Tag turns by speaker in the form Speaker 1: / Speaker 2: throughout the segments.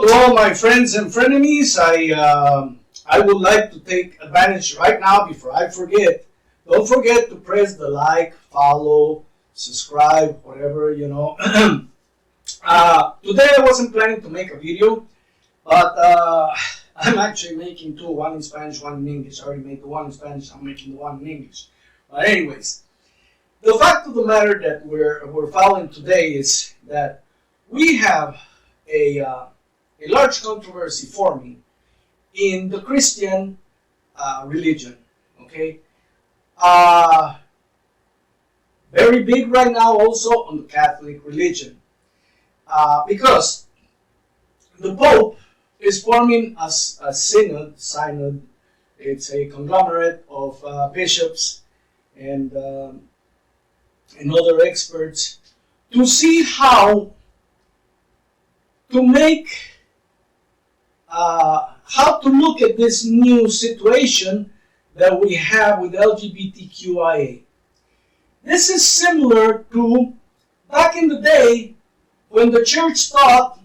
Speaker 1: Hello to all my friends and frenemies. I would like to take advantage right now before I forget. Don't forget to press the like, follow, subscribe, whatever, Today I wasn't planning to make a video, but I'm actually making two, one in Spanish, one in English. I already made the one in Spanish, I'm making the one in English. But anyways, the fact of the matter that we're following today is that we have a large controversy forming in the Christian religion, okay? Very big right now also on the Catholic religion, because the Pope is forming a synod. It's a conglomerate of bishops and other experts to see how to look at this new situation that we have with LGBTQIA. This is similar to back in the day when the church thought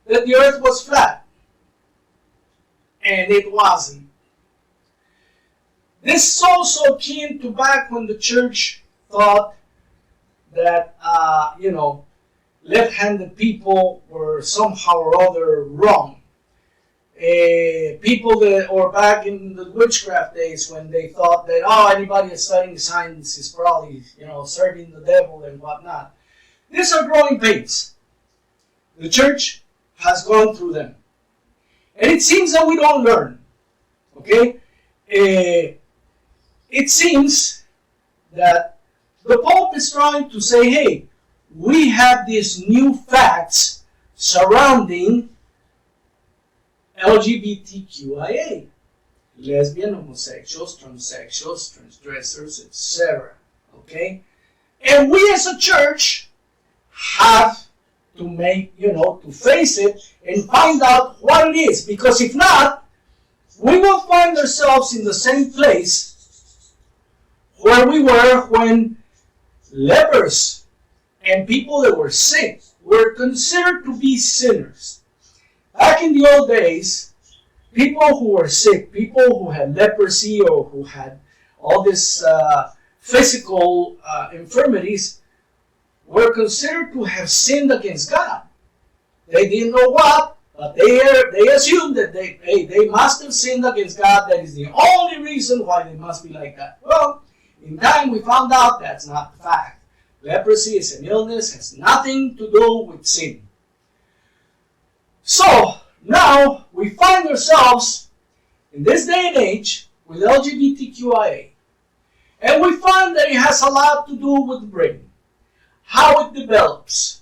Speaker 1: that the earth was flat, and it wasn't. This is also akin to back when the church thought that, left-handed people were somehow or other wrong. Or back in the witchcraft days when they thought that, anybody that's studying science is probably, serving the devil and whatnot. These are growing pains. The church has gone through them. And it seems that we don't learn. Okay? It seems that the Pope is trying to say, hey, we have these new facts surrounding LGBTQIA, lesbian, homosexuals, transsexuals, transgressors, etc. Okay? And we as a church have to to face it and find out what it is. Because if not, we will find ourselves in the same place where we were when lepers and people that were sick were considered to be sinners. Back in the old days, people who were sick, people who had leprosy or who had all these physical infirmities, were considered to have sinned against God. They didn't know what, but they assumed that they must have sinned against God. That is the only reason why they must be like that. Well, in time we found out that's not the fact. Leprosy is an illness, has nothing to do with sin. So, now we find ourselves in this day and age with LGBTQIA. And we find that it has a lot to do with the brain. How it develops.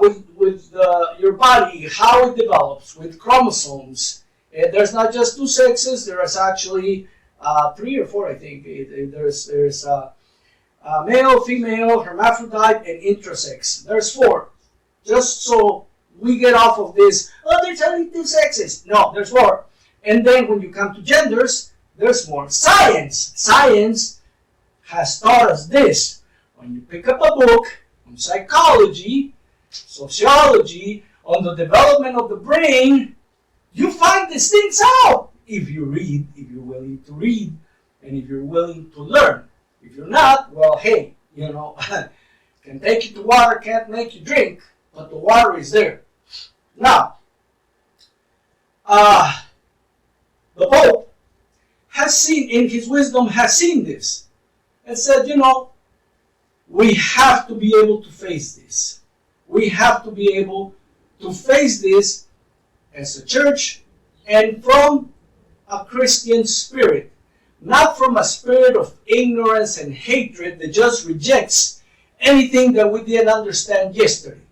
Speaker 1: With your body, how it develops, with chromosomes. And there's not just two sexes, there's actually 3 or 4, I think. There's male, female, hermaphrodite, and intersex. There's 4. Just so we get off of this, there's only 2 sexes. No, there's 4. And then when you come to genders, there's more. Science has taught us this. When you pick up a book on psychology, sociology, on the development of the brain, you find these things out. If you read, if you're willing to read, and if you're willing to learn. If you're not, well, hey, can take you to water, can't make you drink, but the water is there. Now, the Pope has seen, in his wisdom, has seen this and said, we have to be able to face this. We have to be able to face this as a church and from a Christian spirit. Not from a spirit of ignorance and hatred that just rejects anything that we didn't understand yesterday.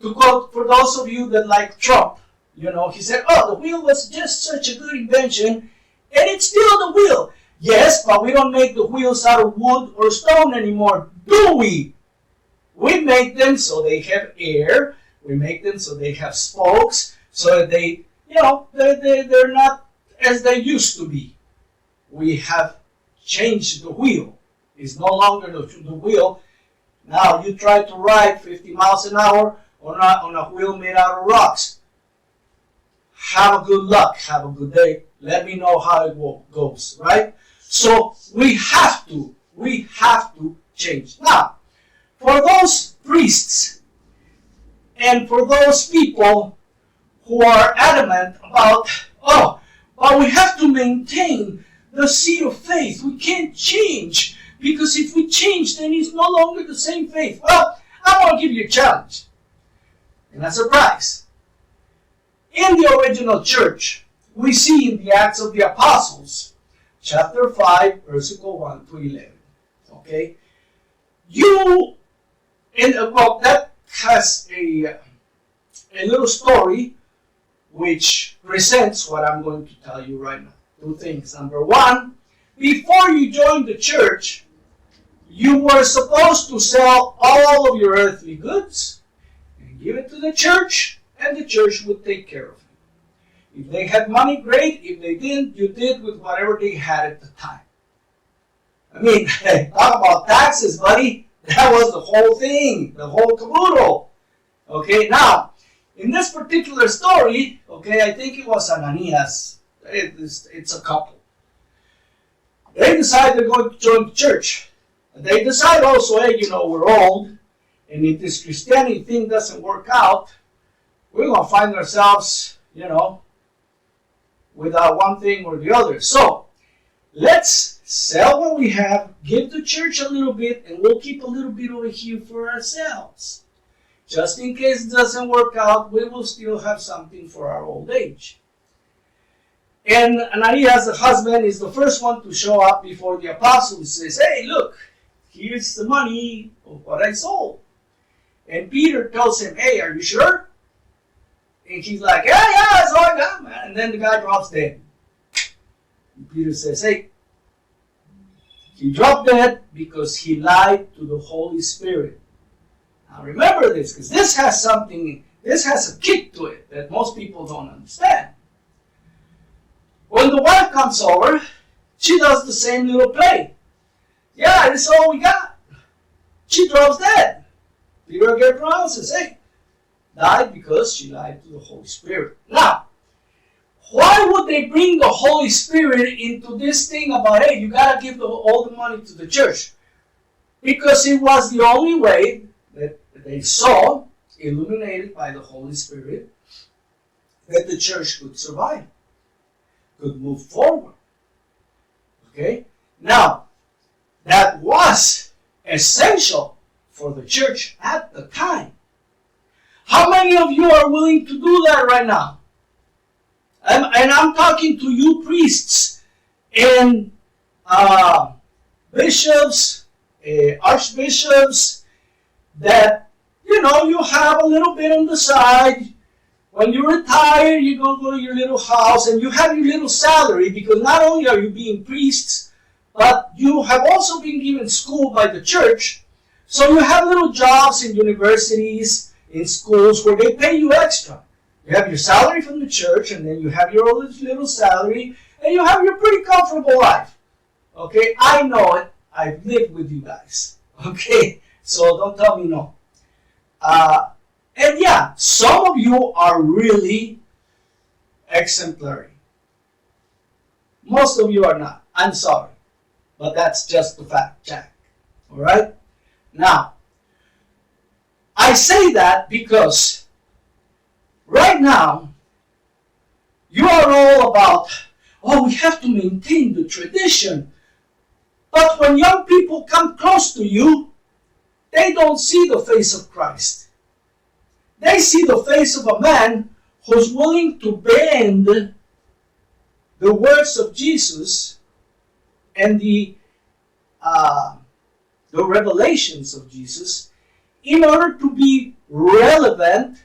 Speaker 1: To quote, for those of you that like Trump, he said, the wheel was just such a good invention, and it's still the wheel. Yes, but we don't make the wheels out of wood or stone anymore, do we? We make them so they have air. We make them so they have spokes, so that they're not as they used to be. We have changed the wheel. It's no longer the wheel. Now you try to ride 50 miles an hour on a wheel made out of rocks. Have a good luck. Have a good day. Let me know how it goes, right? So we have to change. Now, for those priests and for those people who are adamant about, but we have to maintain the seed of faith. We can't change, because if we change, then it's no longer the same faith. Well, I want to give you a challenge and a surprise. In the original church, we see in the Acts of the Apostles, chapter 5, verses 1 to 11. Okay? That has a little story which presents what I'm going to tell you right now. Two things. Number one, before you joined the church, you were supposed to sell all of your earthly goods and give it to the church, and the church would take care of it. If they had money, great. If they didn't, you did with whatever they had at the time. I mean, talk about taxes, buddy. That was the whole thing, the whole caboodle. Okay, now, in this particular story, okay, I think it was Ananias. It's a couple. They decide they're going to join the church. They decide also, hey, we're old, and if this Christianity thing doesn't work out, we're going to find ourselves, without one thing or the other. So, let's sell what we have, give the church a little bit, and we'll keep a little bit over here for ourselves. Just in case it doesn't work out, we will still have something for our old age. And Ananias, the husband, is the first one to show up before the apostles. He says, hey, look, here's the money of what I sold. And Peter tells him, hey, are you sure? And he's like, yeah, that's all I got, man. And then the guy drops dead. And Peter says, hey, he dropped dead because he lied to the Holy Spirit. Now remember this, because this has a kick to it that most people don't understand. When the wife comes over, she does the same little play. Yeah, this is all we got. She drops dead. Peter again pronounces, hey, died because she lied to the Holy Spirit. Now, why would they bring the Holy Spirit into this thing about, hey, you got to give all the money to the church? Because it was the only way that they saw, illuminated by the Holy Spirit, that the church could survive, could move forward. Okay? Now, that was essential for the church at the time. How many of you are willing to do that right now? And I'm talking to you priests and bishops, archbishops, that, you have a little bit on the side. When you retire, you're going to go to your little house and you have your little salary, because not only are you being priests, but you have also been given school by the church. So you have little jobs in universities, in schools, where they pay you extra. You have your salary from the church, and then you have your own little salary, and you have your pretty comfortable life. Okay, I know it. I've lived with you guys. Okay, so don't tell me no. And yeah, some of you are really exemplary. Most of you are not. I'm sorry. But that's just the fact, Jack. Alright? Now, I say that because right now, you are all about, we have to maintain the tradition. But when young people come close to you, they don't see the face of Christ. They see the face of a man who's willing to bend the words of Jesus and the revelations of Jesus in order to be relevant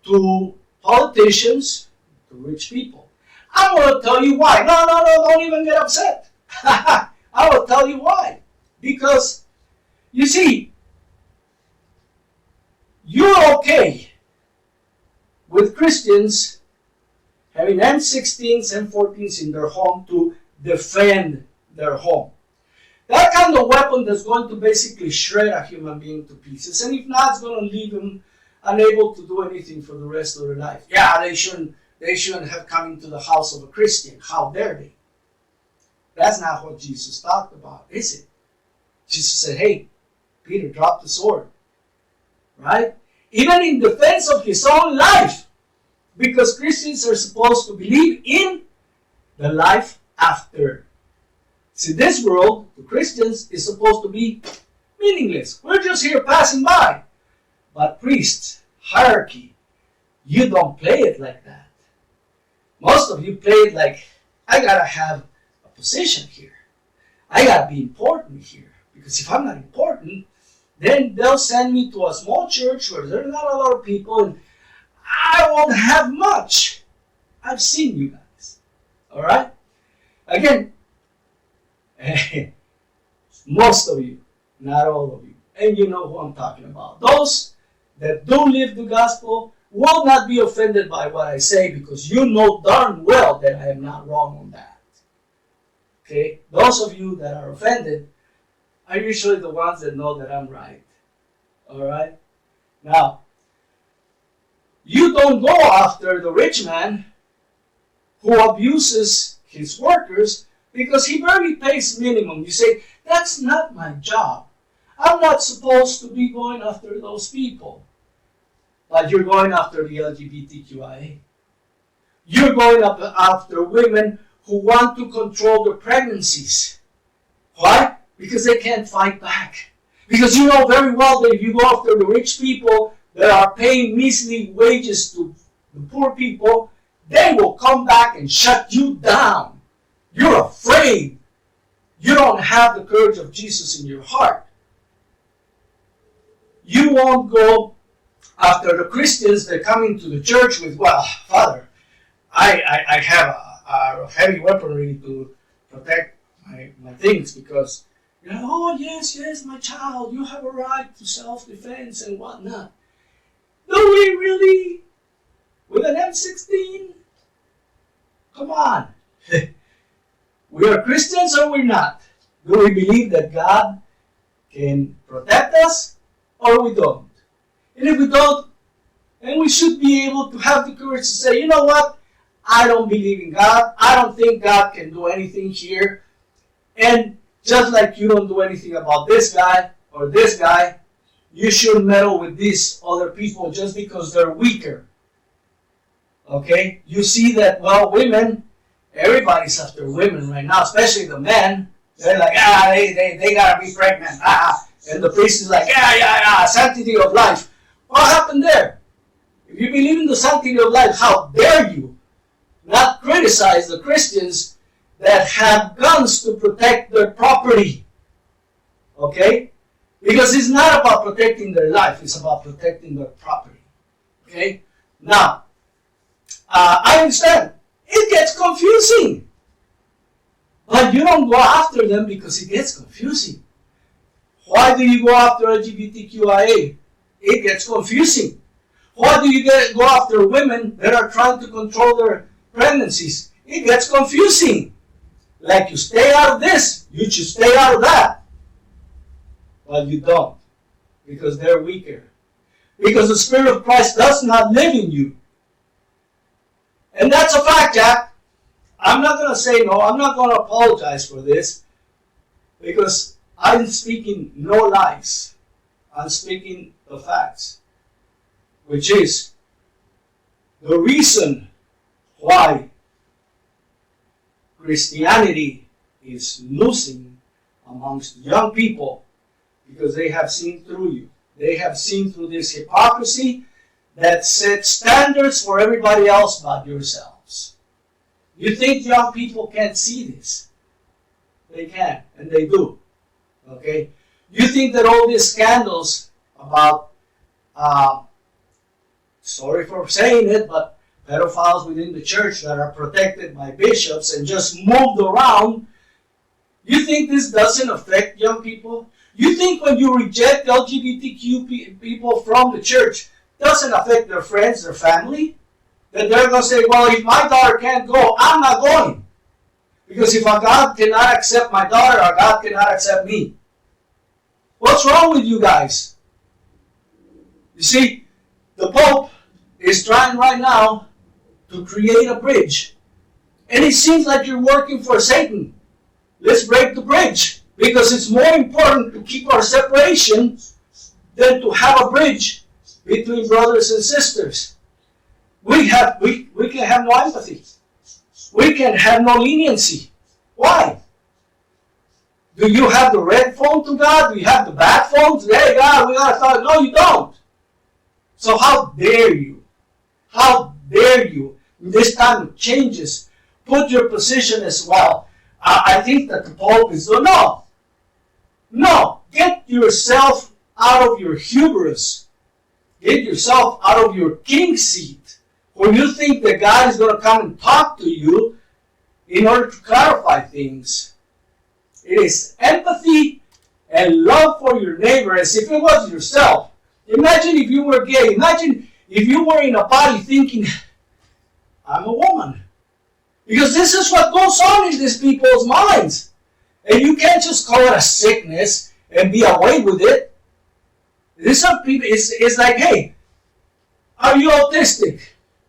Speaker 1: to politicians, to rich people. I want to tell you why. No, don't even get upset. I will tell you why. Because, you see, you're okay with Christians having M16s and M14s in their home to defend their home. That kind of weapon that's going to basically shred a human being to pieces. And if not, it's going to leave them unable to do anything for the rest of their life. Yeah, they shouldn't have come into the house of a Christian. How dare they? That's not what Jesus talked about, is it? Jesus said, hey, Peter, drop the sword. Right? Even in defense of his own life. Because Christians are supposed to believe in the life after. See, this world, to Christians, is supposed to be meaningless. We're just here passing by. But priests, hierarchy, you don't play it like that. Most of you play it like, I gotta have a position here. I gotta be important here. Because if I'm not important, then they'll send me to a small church where there's not a lot of people and I won't have much. I've seen you guys. Alright? Again, most of you, not all of you. And you know who I'm talking about. Those that do live the gospel will not be offended by what I say because you know darn well that I am not wrong on that. Okay? Those of you that are offended are usually the ones that know that I'm right. Alright? Now, you don't go after the rich man who abuses his workers because he barely pays minimum. You say, that's not my job. I'm not supposed to be going after those people. But you're going after the LGBTQIA. You're going after women who want to control their pregnancies. Why? Because they can't fight back. Because you know very well that if you go after the rich people that are paying measly wages to the poor people, they will come back and shut you down. You're afraid. You don't have the courage of Jesus in your heart. You won't go after the Christians that come into the church with, well, Father, I have a heavy weaponry to protect my things because, you know, oh, yes, my child, you have a right to self-defense and whatnot. Do we really? With an M16? Come on. We are Christians or we're not? Do we believe that God can protect us or we don't? And if we don't, then we should be able to have the courage to say, you know what? I don't believe in God. I don't think God can do anything here. And just like you don't do anything about this guy or this guy, you shouldn't meddle with these other people just because they're weaker. Okay? You see that, well, women, everybody's after women right now, especially the men. They're like, they gotta be pregnant. And the priest is like, sanctity of life. What happened there? If you believe in the sanctity of life, how dare you not criticize the Christians that have guns to protect their property? Okay? Because it's not about protecting their life, it's about protecting their property. Okay? Now, I understand. It gets confusing. But you don't go after them because it gets confusing. Why do you go after LGBTQIA? It gets confusing. Why do you go after women that are trying to control their pregnancies? It gets confusing. Like you stay out of this, you should stay out of that. But you don't. Because they're weaker. Because the Spirit of Christ does not live in you. And that's a fact, Jack. I'm not going to say no. I'm not going to apologize for this. Because I'm speaking no lies. I'm speaking the facts. Which is the reason why Christianity is losing amongst young people. Because they have seen through you. They have seen through this hypocrisy that sets standards for everybody else but yourselves. You think young people can't see this? They can, and they do. Okay? You think that all these scandals about, sorry for saying it, but pedophiles within the church that are protected by bishops and just moved around, you think this doesn't affect young people? You think when you reject LGBTQ people from the church, doesn't affect their friends, their family? That they're going to say, well, if my daughter can't go, I'm not going. Because if a God cannot accept my daughter, a God cannot accept me. What's wrong with you guys? You see, the Pope is trying right now to create a bridge. And it seems like you're working for Satan. Let's break the bridge. Because it's more important to keep our separation than to have a bridge between brothers and sisters. We can have no empathy. We can have no leniency. Why? Do you have the red phone to God? Do you have the bad phone? Hey God, we gotta talk. No, you don't. So how dare you? How dare you, in this time of changes, put your position as well? I think that the Pope is, no, get yourself out of your hubris. Get yourself out of your king seat, where you think that God is going to come and talk to you in order to clarify things. It is empathy and love for your neighbor as if it was yourself. Imagine if you were gay. Imagine if you were in a body thinking, I'm a woman. Because this is what goes on in these people's minds. And you can't just call it a sickness and be away with it. These are people, it's like, hey, are you autistic?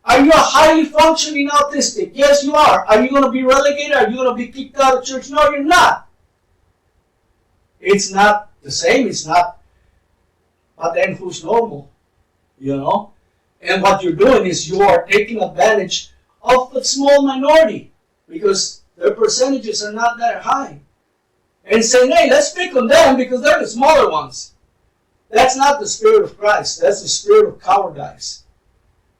Speaker 1: Are you a highly functioning autistic? Yes, you are. Are you going to be relegated? Are you going to be kicked out of church? No, you're not. It's not the same. It's not. But then who's normal? You know? And what you're doing is you are taking advantage of the small minority because their percentages are not that high. And saying, hey, let's pick on them because they're the smaller ones. That's not the spirit of Christ. That's the spirit of cowardice.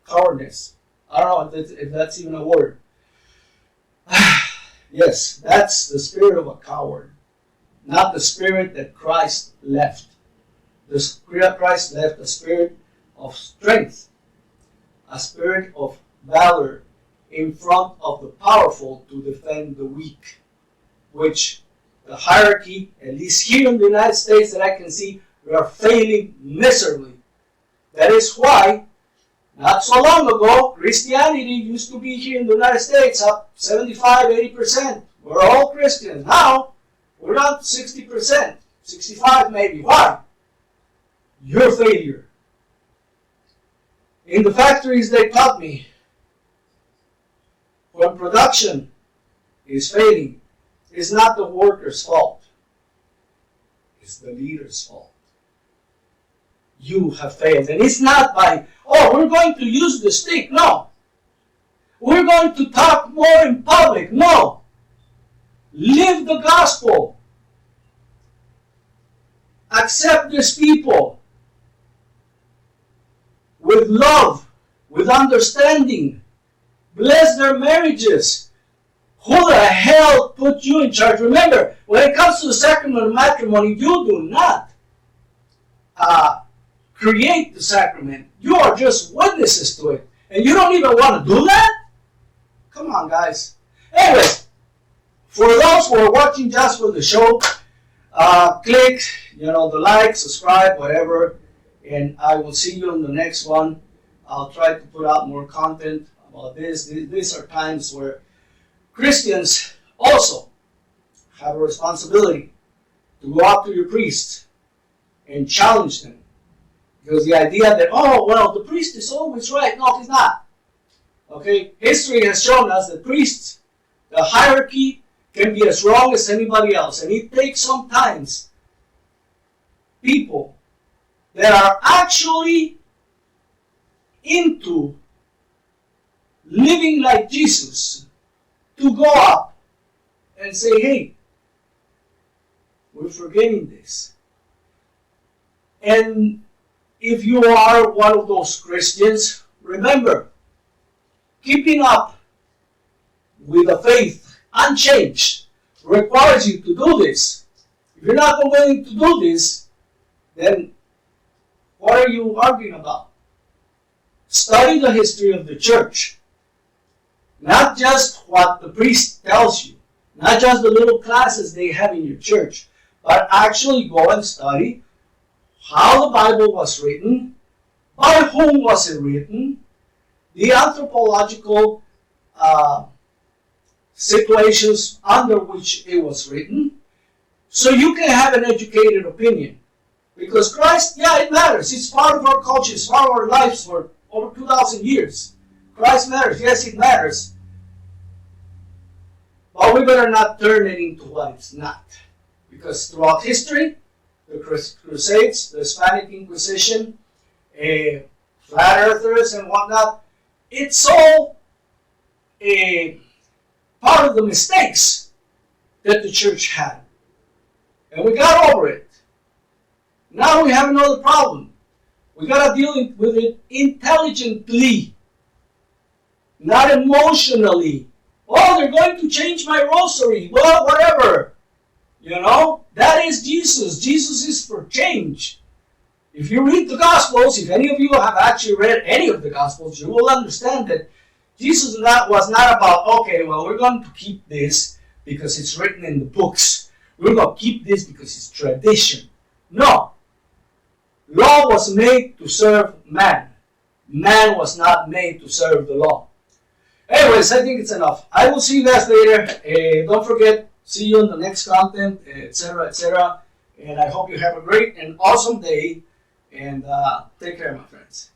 Speaker 1: Cowardice. I don't know if that's even a word. Yes, that's the spirit of a coward. Not the spirit that Christ left. The spirit Christ left a spirit of strength. A spirit of valor in front of the powerful to defend the weak. Which the hierarchy, at least here in the United States that I can see, we are failing miserably. That is why, not so long ago, Christianity used to be here in the United States up 75, 80%. We're all Christians. Now, we're down to 60%, 65 maybe. Why? Your failure. In the factories, they taught me, when production is failing, it's not the worker's fault. It's the leader's fault. You have failed. And it's not by, oh, we're going to use the stick. No. We're going to talk more in public. No. Live the gospel. Accept these people with love, with understanding. Bless their marriages. Who the hell put you in charge? Remember, when it comes to the sacrament of matrimony, you do not create the sacrament. You are just witnesses to it. And you don't even want to do that? Come on, guys. Anyways, for those who are watching just for the show, click, the like, subscribe, whatever. And I will see you in the next one. I'll try to put out more content about this. These are times where Christians also have a responsibility to go up to your priest and challenge them. Because the idea that, the priest is always right. No, he's not. Okay? History has shown us that priests, the hierarchy, can be as wrong as anybody else. And it takes sometimes people that are actually into living like Jesus to go up and say, hey, we're forgetting this. And if you are one of those Christians, remember, keeping up with the faith unchanged requires you to do this. If you're not willing to do this, then what are you arguing about? Study the history of the church. Not just what the priest tells you. Not just the little classes they have in your church. But actually go and study how the Bible was written, by whom was it written, the anthropological situations under which it was written, so you can have an educated opinion. Because Christ, yeah, it matters. It's part of our culture. It's part of our lives for over 2,000 years. Christ matters. Yes, it matters. But we better not turn it into what it's not. Because throughout history, the Crusades, the Hispanic Inquisition, flat earthers and whatnot, it's all part of the mistakes that the church had. And we got over it. Now we have another problem. We got to deal with it intelligently, not emotionally. Oh, they're going to change my rosary. Well, whatever. You know, that is Jesus. Jesus is for change. If you read the Gospels, if any of you have actually read any of the Gospels, you will understand that Jesus was not about, okay, well, we're going to keep this because it's written in the books. We're going to keep this because it's tradition. No. Law was made to serve man. Man was not made to serve the law. Anyways, I think it's enough. I will see you guys later. Don't forget, see you in the next content, etc., etc. And I hope you have a great and awesome day. And take care, my friends.